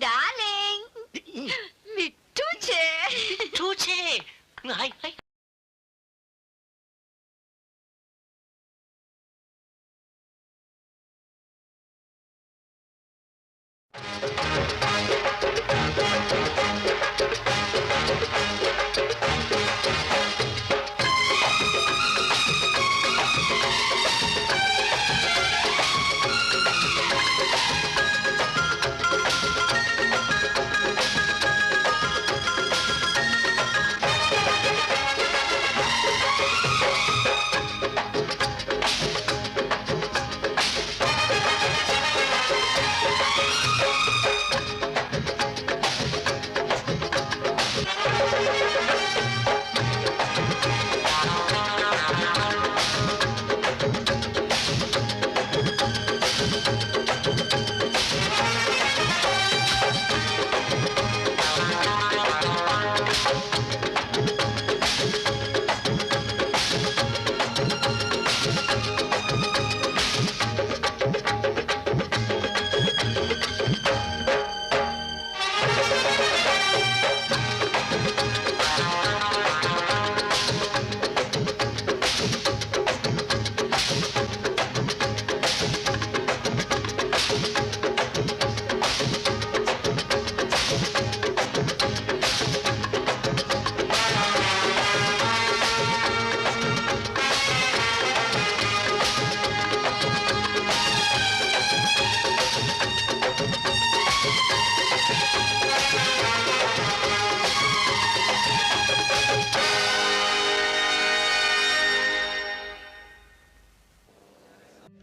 Darling मिट्टू छे હાય હાય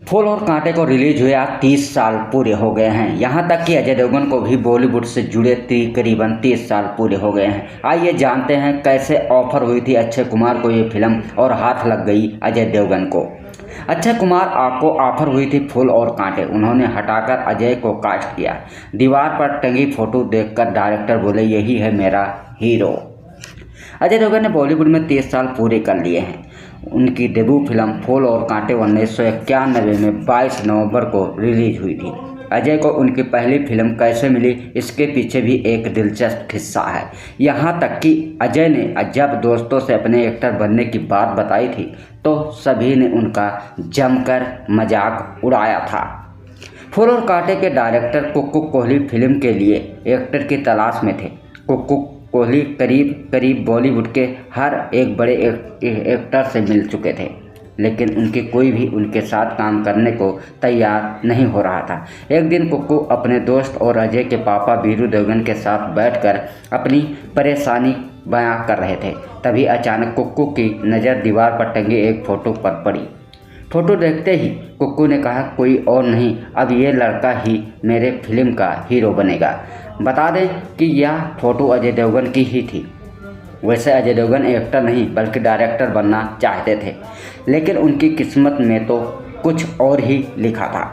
फूल और कांटे को रिलीज हुए आज 30 साल पूरे हो गए हैं। यहाँ तक कि अजय देवगन को भी बॉलीवुड से जुड़े करीबन 30 साल पूरे हो गए हैं। आइए जानते हैं कैसे ऑफर हुई थी अक्षय कुमार को ये फिल्म और हाथ लग गई अजय देवगन को। अक्षय कुमार को ऑफर हुई थी फूल और कांटे, उन्होंने हटाकर अजय को कास्ट किया। दीवार पर टंगी फोटो देखकर डायरेक्टर बोले यही है मेरा हीरो। अजय देवगन ने बॉलीवुड में 30 साल पूरे कर लिए हैं। उनकी डेब्यू फिल्म फूल और कांटे 1991 में 22 नवंबर को रिलीज हुई थी। अजय को उनकी पहली फिल्म कैसे मिली, इसके पीछे भी एक दिलचस्प किस्सा है। यहाँ तक कि अजय ने जब दोस्तों से अपने एक्टर बनने की बात बताई थी तो सभी ने उनका जमकर मजाक उड़ाया था। फूल और कांटे के डायरेक्टर कुक्कू कोहली फिल्म के लिए एक्टर की तलाश में थे। कुक्कू कोहली करीब बॉलीवुड के हर एक बड़े एक्टर से मिल चुके थे, लेकिन उनके कोई भी उनके साथ काम करने को तैयार नहीं हो रहा था। एक दिन कुक्कू अपने दोस्त और अजय के पापा वीरू देवगन के साथ बैठकर अपनी परेशानी बयां कर रहे थे। तभी अचानक कुक्कू की नज़र दीवार पर टंगी एक फ़ोटो पर पड़ी। फ़ोटो देखते ही कुक्कू ने कहा कोई और नहीं, अब ये लड़का ही मेरे फिल्म का हीरो बनेगा। बता दें कि यह फ़ोटो अजय देवगन की ही थी। वैसे अजय देवगन एक्टर नहीं बल्कि डायरेक्टर बनना चाहते थे, लेकिन उनकी किस्मत में तो कुछ और ही लिखा था।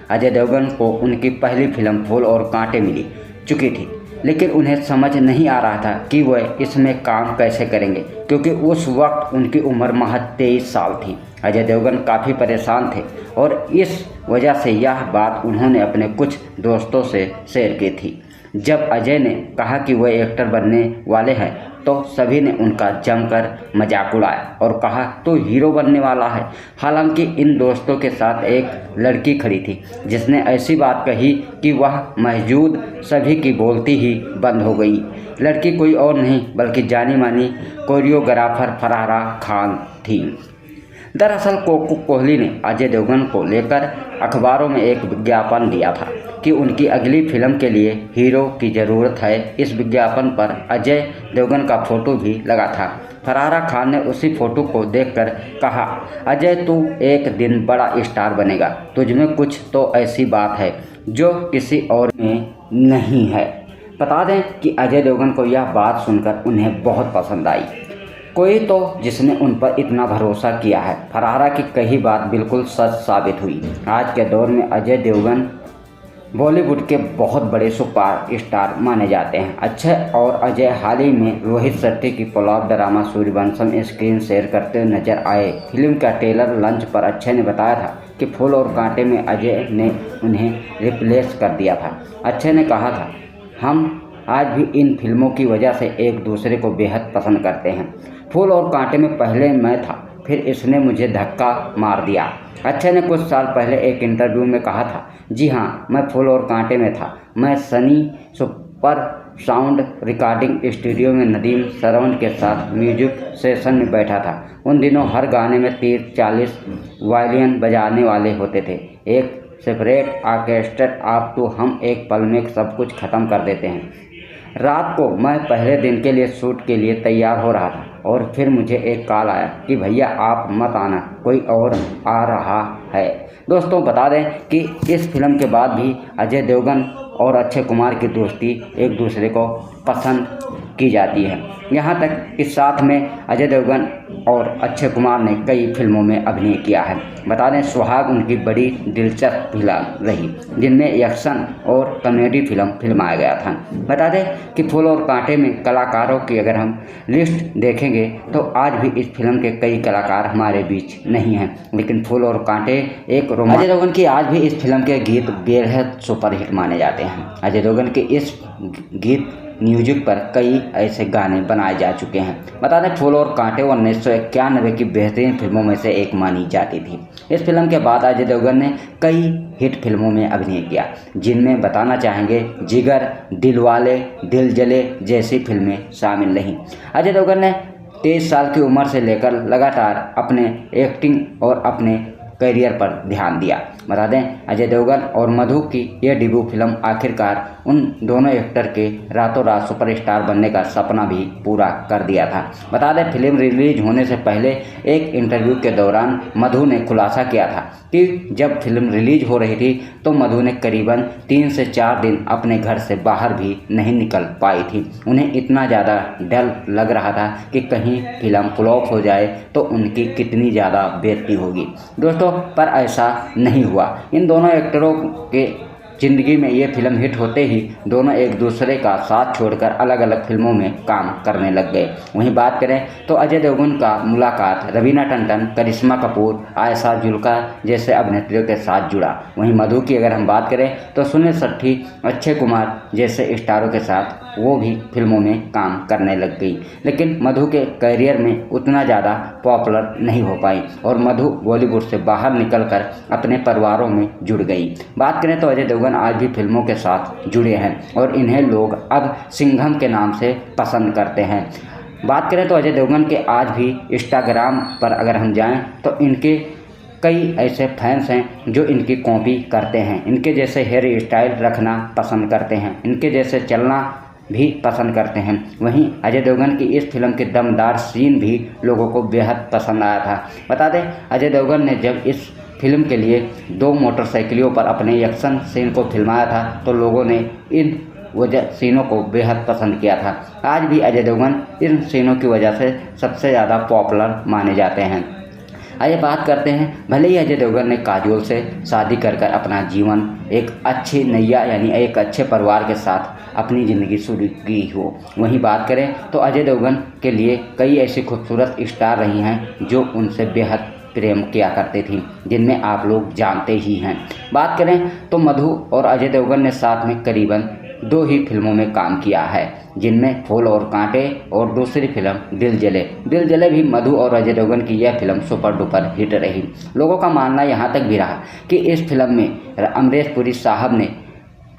अजय देवगन को उनकी पहली फिल्म फूल और कांटे मिली चुकी थी, लेकिन उन्हें समझ नहीं आ रहा था कि वह इसमें काम कैसे करेंगे, क्योंकि उस वक्त उनकी उम्र महज 23 साल थी। अजय देवगन काफ़ी परेशान थे और इस वजह से यह बात उन्होंने अपने कुछ दोस्तों से शेयर की थी। जब अजय ने कहा कि वह एक्टर बनने वाले हैं तो सभी ने उनका जमकर मजाक उड़ाया और कहा तो हीरो बनने वाला है। हालांकि इन दोस्तों के साथ एक लड़की खड़ी थी जिसने ऐसी बात कही कि वह मौजूद सभी की बोलती ही बंद हो गई। लड़की कोई और नहीं बल्कि जानी मानी कोरियोग्राफर फरारा खान थी। दरअसल कुक्कू कोहली ने अजय देवगन को लेकर अखबारों में एक विज्ञापन दिया था कि उनकी अगली फिल्म के लिए हीरो की ज़रूरत है। इस विज्ञापन पर अजय देवगन का फ़ोटो भी लगा था। फरारा खान ने उसी फ़ोटो को देखकर कहा अजय तू एक दिन बड़ा स्टार बनेगा, तुझमें कुछ तो ऐसी बात है जो किसी और में नहीं है। बता दें कि अजय देवगन को यह बात सुनकर उन्हें बहुत पसंद आई। कोई तो जिसने उन पर इतना भरोसा किया है। फरारा की कही बात बिल्कुल सच साबित हुई। आज के दौर में अजय देवगन बॉलीवुड के बहुत बड़े सुपर स्टार माने जाते हैं। अक्षय और अजय हाल ही में रोहित शेट्टी की flop drama Sooryavansham screen share करते हुए नजर आए। फिल्म का ट्रेलर लॉन्च पर अक्षय ने बताया था कि फूल और कांटे में अजय ने उन्हें रिप्लेस कर दिया था। अक्षय ने कहा था हम आज भी इन फिल्मों की वजह से एक दूसरे को बेहद पसंद करते हैं। फूल और कांटे में पहले मैं था, फिर इसने मुझे धक्का मार दिया। अक्षय ने कुछ साल पहले एक इंटरव्यू में कहा था, जी हाँ, मैं फूल और कांटे में था। मैं Sunny super sound recording studio में नदीम श्रवण के साथ म्यूजिक सेशन में बैठा था। उन दिनों हर गाने में 30-40 वायलिन बजाने वाले होते थे, एक सेपरेट ऑर्केस्ट्रा। आप तो हम एक पल में सब कुछ ख़त्म कर देते हैं। रात को मैं पहले दिन के लिए शूट के लिए तैयार हो रहा था और फिर मुझे एक कॉल आया कि भैया आप मत आना, कोई और आ रहा है। दोस्तों बता दें कि इस फिल्म के बाद भी अजय देवगन और अक्षय कुमार की दोस्ती एक दूसरे को पसंद की जाती है। यहाँ तक कि साथ में अजय देवगन और अक्षय कुमार ने कई फिल्मों में अभिनय किया है। बता दें सुहाग उनकी बड़ी दिलचस्प फिल्म रही, जिनमें एक्शन और कॉमेडी फिल्माया गया था। बता दें कि फूल और कांटे में कलाकारों की अगर हम लिस्ट देखेंगे तो आज भी इस फिल्म के कई कलाकार हमारे बीच नहीं हैं, लेकिन फूल और कांटे एक अजय देवगन की आज भी इस फिल्म के गीत बेहद सुपरहिट माने जाते हैं। अजय देवगन के इस गीत म्यूजिक पर कई ऐसे गाने बनाए जा चुके हैं। बता दें फूल और कांटे 1991 की बेहतरीन फिल्मों में से एक मानी जाती थी। इस फिल्म के बाद अजय देवगन ने कई हिट फिल्मों में अभिनय किया, जिनमें बताना चाहेंगे जिगर, दिलवाले, दिल जले जैसी फिल्में शामिल रहीं। अजय देवगन ने 23 साल की उम्र से लेकर लगातार अपने एक्टिंग और अपने करियर पर ध्यान दिया। बता दें अजय देवगन और मधु की यह डेब्यू फिल्म आखिरकार उन दोनों एक्टर के रातों रात सुपरस्टार बनने का सपना भी पूरा कर दिया था। बता दें फिल्म रिलीज होने से पहले एक इंटरव्यू के दौरान मधु ने खुलासा किया था कि जब फिल्म रिलीज हो रही थी तो मधु ने करीबन 3 से 4 दिन अपने घर से बाहर भी नहीं निकल पाई थी। उन्हें इतना ज़्यादा डर लग रहा था कि कहीं फिल्म फ्लॉप हो जाए तो उनकी कितनी ज़्यादा बेइज्जती होगी। दोस्तों पर ऐसा नहीं हुआ। इन दोनों एक्टरों के ज़िंदगी में ये फिल्म हिट होते ही दोनों एक दूसरे का साथ छोड़कर अलग अलग फिल्मों में काम करने लग गए। वहीं बात करें तो अजय देवगन का मुलाकात रवीना टंडन, करिश्मा कपूर, आयशा जुल्का जैसे अभिनेत्रियों के साथ जुड़ा। वहीं मधु की अगर हम बात करें तो सुनील शेट्टी, अक्षय कुमार जैसे स्टारों के साथ वो भी फिल्मों में काम करने लग गई, लेकिन मधु के करियर में उतना ज़्यादा पॉपुलर नहीं हो पाई और मधु बॉलीवुड से बाहर निकलकर अपने परिवारों में जुड़ गई। बात करें तो अजय देवगन आज भी फिल्मों के साथ जुड़े हैं और इन्हें लोग अब सिंघम के नाम से पसंद करते हैं। बात करें तो अजय देवगन के आज भी इंस्टाग्राम पर अगर हम जाएं तो इनके कई ऐसे फैंस हैं जो इनकी कॉपी करते हैं, इनके जैसे हेयर स्टाइल रखना पसंद करते हैं, इनके जैसे चलना भी पसंद करते हैं। वहीं अजय देवगन की इस फिल्म के दमदार सीन भी लोगों को बेहद पसंद आया था। बता दें अजय देवगन ने जब इस फिल्म के लिए 2 मोटरसाइकिलों पर अपने एक्शन सीन को फिल्माया था तो लोगों ने इन सीनों को बेहद पसंद किया था। आज भी अजय देवगन इन सीनों की वजह से सबसे ज़्यादा पॉपुलर माने जाते हैं। आइए बात करते हैं, भले ही अजय देवगन ने काजोल से शादी कर अपना जीवन एक अच्छी नैया यानी एक अच्छे परिवार के साथ अपनी ज़िंदगी शुरू की हो, वहीं बात करें तो अजय देवगन के लिए कई ऐसी खूबसूरत स्टार रही हैं जो उनसे बेहद प्रेम किया करती थी, जिनमें आप लोग जानते ही हैं। बात करें तो मधु और अजय देवगन ने साथ में करीबन 2 ही फिल्मों में काम किया है, जिनमें फूल और कांटे और दूसरी फिल्म दिल जले। दिल जले भी मधु और अजय देवगन की यह फिल्म सुपर डुपर हिट रही। लोगों का मानना यहाँ तक भी रहा कि इस फिल्म में अमरीश पुरी साहब ने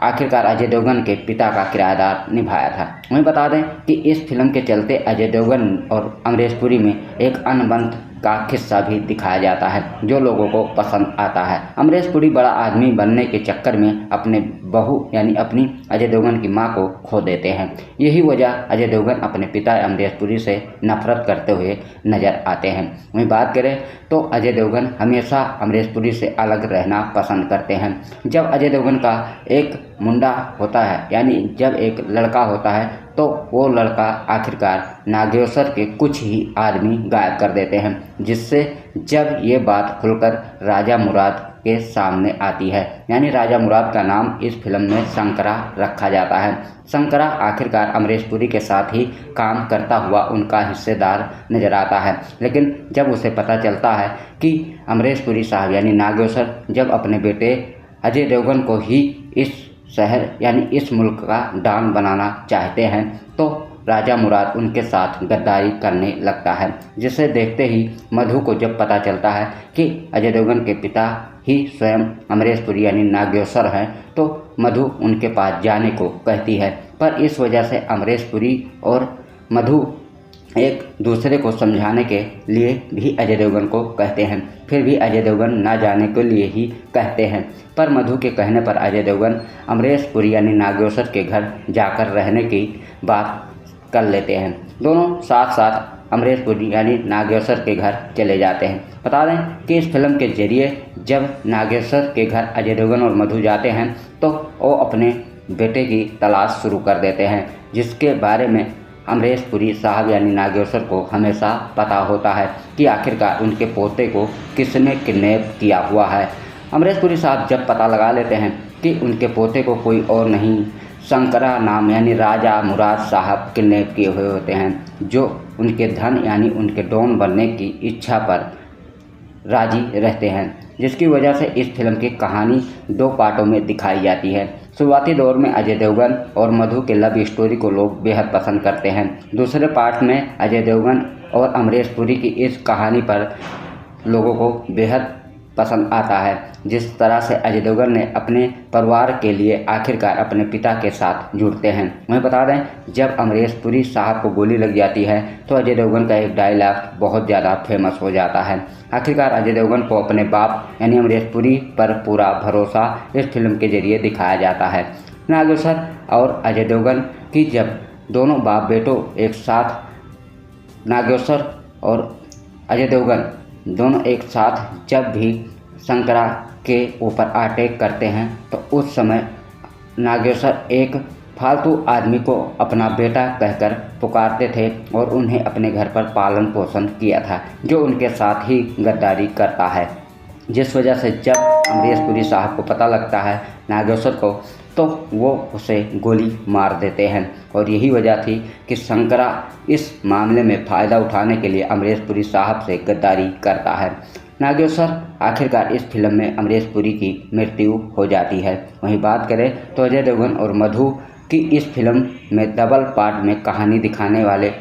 आखिरकार अजय देवगन के पिता का किरदार निभाया था। वहीं बता दें कि इस फिल्म के चलते अजय देवगन और अमरीश पुरी में एक अनबन का किस्सा भी दिखाया जाता है जो लोगों को पसंद आता है। अमरीश पुरी बड़ा आदमी बनने के चक्कर में अपने बहू यानी अपनी अजय देवगन की मां को खो देते हैं। यही वजह अजय देवगन अपने पिता अमरीश पुरी से नफरत करते हुए नजर आते हैं। वहीं बात करें तो अजय देवगन हमेशा अमरीश पुरी से अलग रहना पसंद करते हैं। जब अजय देवगन का एक मुंडा होता है यानी जब एक लड़का होता है तो वो लड़का आखिरकार नागेश्वर के कुछ ही आदमी गायब कर देते हैं, जिससे जब ये बात खुलकर राजा मुराद के सामने आती है, यानी राजा मुराद का नाम इस फिल्म में शंकरा रखा जाता है। शंकरा आखिरकार अमरीश पुरी के साथ ही काम करता हुआ उनका हिस्सेदार नजर आता है, लेकिन जब उसे पता चलता है कि अमरीश पुरी साहब यानी नागेश्वर जब अपने बेटे अजय देवगन को ही इस शहर यानी इस मुल्क का डॉन बनाना चाहते हैं, तो राजा मुराद उनके साथ गद्दारी करने लगता है, जिसे देखते ही मधु को जब पता चलता है कि अजय देवगन के पिता ही स्वयं अमरीश पुरी यानी नागेश्वर हैं, तो मधु उनके पास जाने को कहती है। पर इस वजह से अमरीश पुरी और मधु एक दूसरे को समझाने के लिए भी अजय देवगन को कहते हैं, फिर भी अजय देवगन ना जाने के लिए ही कहते हैं। पर मधु के कहने पर अजय देवगन अमरीश पुरी यानी नागेश्वर के घर जाकर रहने की बात कर लेते हैं। दोनों साथ साथ अमरीश पुरी यानी नागेश्वर के घर चले जाते हैं। बता दें कि इस फिल्म के जरिए जब नागेश्वर के घर अजय देवगन और मधु जाते हैं, तो वो अपने बेटे की तलाश शुरू कर देते हैं, जिसके बारे में अमरीश पुरी साहब यानी नागेश्वर को हमेशा पता होता है कि आखिरकार उनके पोते को किसने किडनैप किया हुआ है। अमरीश पुरी साहब जब पता लगा लेते हैं कि उनके पोते को कोई और नहीं शंकरा नाम यानी राजा मुराद साहब किडनैप किए हुए होते हैं, जो उनके धन यानी उनके डॉन बनने की इच्छा पर राजी रहते हैं, जिसकी वजह से इस फिल्म की कहानी 2 पार्टों में दिखाई जाती है। शुरुआती दौर में अजय देवगन और मधु के लव स्टोरी को लोग बेहद पसंद करते हैं। दूसरे पार्ट में अजय देवगन और अमरीश पुरी की इस कहानी पर लोगों को बेहद पसंद आता है, जिस तरह से अजय देवगन ने अपने परिवार के लिए आखिरकार अपने पिता के साथ जुड़ते हैं। मैं बता दें, जब अमरीश पुरी साहब को गोली लग जाती है तो अजय देवगन का एक डायलॉग बहुत ज़्यादा फेमस हो जाता है। आखिरकार अजय देवगन को अपने बाप यानी अमरीश पुरी पर पूरा भरोसा इस फिल्म के जरिए दिखाया जाता है। नागेश्वर और अजय देवगन की जब दोनों बाप बेटों एक साथ, नागेश्वर और अजय देवगन दोनों एक साथ जब भी शंकरा के ऊपर अटैक करते हैं, तो उस समय नागेश्वर एक फालतू आदमी को अपना बेटा कहकर पुकारते थे और उन्हें अपने घर पर पालन पोषण किया था, जो उनके साथ ही गद्दारी करता है, जिस वजह से जब अमरीश पुरी साहब को पता लगता है नागेश्वर को, तो वो उसे गोली मार देते हैं। और यही वजह थी कि शंकरा इस मामले में फ़ायदा उठाने के लिए अमरीश पुरी साहब से गद्दारी करता है। नागेश्वर आखिरकार इस फिल्म में अमरीश पुरी की मृत्यु हो जाती है। वहीं बात करें तो अजय देवगन और मधु की इस फिल्म में डबल पार्ट में कहानी दिखाने वाले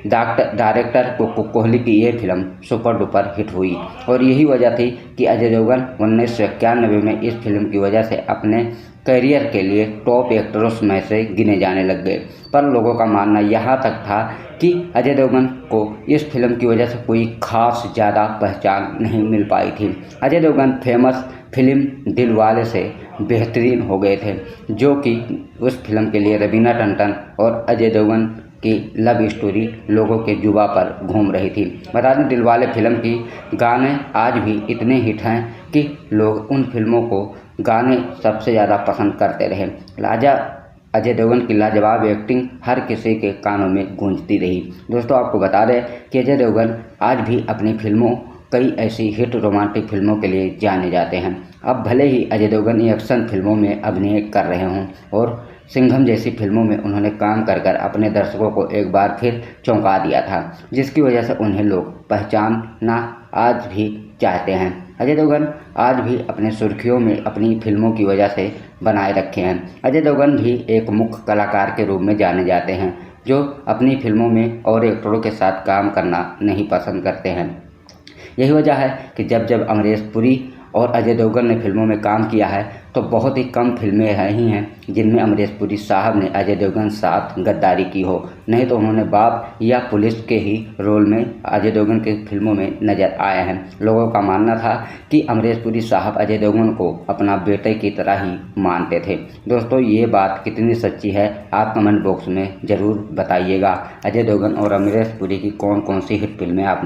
डायरेक्टर कोहली की ये फिल्म सुपर डुपर हिट हुई, और यही वजह थी कि अजय देवगन 1991 में इस फिल्म की वजह से अपने करियर के लिए टॉप एक्टरों में से गिने जाने लग गए। पर लोगों का मानना यहाँ तक था कि अजय देवगन को इस फिल्म की वजह से कोई खास ज़्यादा पहचान नहीं मिल पाई थी। अजय देवगन फेमस फिल्म दिलवाले से बेहतरीन हो गए थे, जो कि उस फिल्म के लिए रवीना टंडन और अजय देवगन की लव स्टोरी लोगों के जुबा पर घूम रही थी। बता दें, दिलवाले फिल्म की गाने आज भी इतने हिट हैं कि लोग उन फिल्मों को गाने सबसे ज़्यादा पसंद करते रहे। अजय देवगन की लाजवाब एक्टिंग हर किसी के कानों में गूंजती रही। दोस्तों, आपको बता दें कि अजय देवगन आज भी अपनी फिल्मों कई ऐसी हिट रोमांटिक फिल्मों के लिए जाने जाते हैं। अब भले ही अजय देवगन एक्शन फिल्मों में अभिनय कर रहे हों और सिंघम जैसी फिल्मों में उन्होंने काम कर कर अपने दर्शकों को एक बार फिर चौंका दिया था, जिसकी वजह से उन्हें लोग पहचानना आज भी चाहते हैं। अजय देवगन आज भी अपने सुर्खियों में अपनी फिल्मों की वजह से बनाए रखे हैं। अजय देवगन भी एक मुख्य कलाकार के रूप में जाने जाते हैं, जो अपनी फिल्मों में और एक्टरों के साथ काम करना नहीं पसंद करते हैं। यही वजह है कि जब अमरीश पुरी और अजय देवगन ने फिल्मों में काम किया है, तो बहुत ही कम फिल्में ही हैं जिनमें अमरीश पुरी साहब ने अजय देवगन साथ गद्दारी की हो। नहीं तो उन्होंने बाप या पुलिस के ही रोल में अजय देवगन के फिल्मों में नज़र आए हैं। लोगों का मानना था कि अमरीश पुरी साहब अजय देवगन को अपना बेटे की तरह ही मानते थे। दोस्तों, ये बात कितनी सच्ची है आप कमेंट बॉक्स में ज़रूर बताइएगा। अजय देवगन और अमरीश पुरी की कौन कौन सी हिट फिल्में आपने